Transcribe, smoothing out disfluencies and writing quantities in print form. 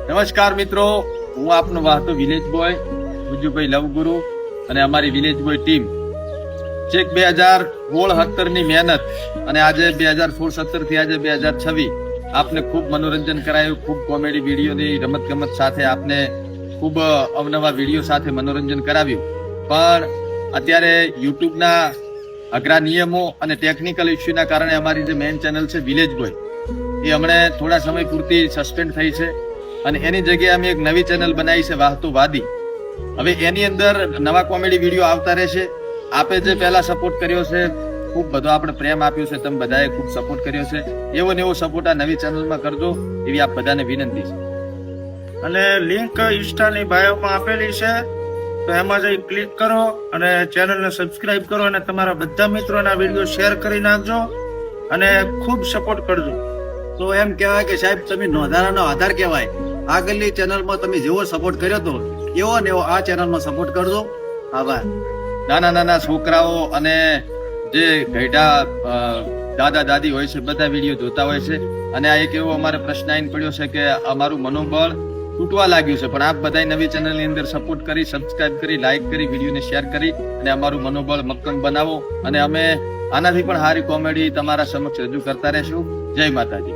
નમસ્કાર મિત્રો, હું આપનો વાહતો વિલેજ બોય ગુજુભાઈ લવગુરુ અને અમારી વિલેજ બોય ટીમ ચેક 2016-17 ની મહેનત અને આજે 2016-17 થી આજે 2026 આપને ખૂબ મનોરંજન કરાયું, ખૂબ કોમેડી વિડીયોની રમત ગમત સાથે આપને ખૂબ અવનવા વિડીયો સાથે મનોરંજન કરાવ્યું. પણ અત્યારે યુટ્યુબના અઘરા નિયમો અને ટેકનિકલ ઇસ્યુના કારણે અમારી જે મેઇન ચેનલ છે વિલેજ બોય એ હમણે થોડા સમય પૂરતી સસ્પેન્ડ થઈ છે અને એની જગ્યાએ અમે એક નવી ચેનલ બનાવી છે વાહતો વાદી. હવે એની અંદર નવા કોમેડી વિડીયો આવતા રહેશે. આપે જે પહેલા સપોર્ટ કર્યો છે, ખૂબ બધો આપણે પ્રેમ આપ્યો છે, તમે બધાએ ખૂબ સપોર્ટ કર્યો છે, એવો ને એવો સપોર્ટ આ નવી ચેનલમાં કરજો એવી આપ બધાને વિનંતી છે. અને લિંક ઇન્સ્ટાની બાયોમાં આપેલી છે, તો એમાં જઈ ક્લિક કરો અને ચેનલને સબસ્ક્રાઇબ કરો અને તમારા બધા મિત્રોને આ વિડીયો શેર કરી નાખજો અને ખૂબ સપોર્ટ કરજો. તો એમ કહેવાય કે સાહેબ તમે નોંધારાનો આધાર કહેવાય. આગળની ચેનલમાં તમે જેવો સપોર્ટ કર્યો હતો એવો ને એવો આ ચેનલમાં સપોર્ટ કરજો. આભાર. નાના છોકરાઓ અને જે ગઈઢા દાદા દાદી હોય છે બધા વિડીયો જોતા હોય છે અને આ એક એવો અમારે પ્રશ્ન આવીને પડ્યો છે કે અમારું મનોબળ તૂટવા લાગ્યું છે. પણ આપ બધા નવી ચેનલની અંદર સપોર્ટ કરી, સબસ્ક્રાઇબ કરી, લાઇક કરી, વિડીયોને શેર કરી અને અમારું મનોબળ મક્કમ બનાવો અને અમે આનાથી પણ સારી કોમેડી તમારા સમક્ષ રજૂ કરતા રહેશું. જય માતાજી.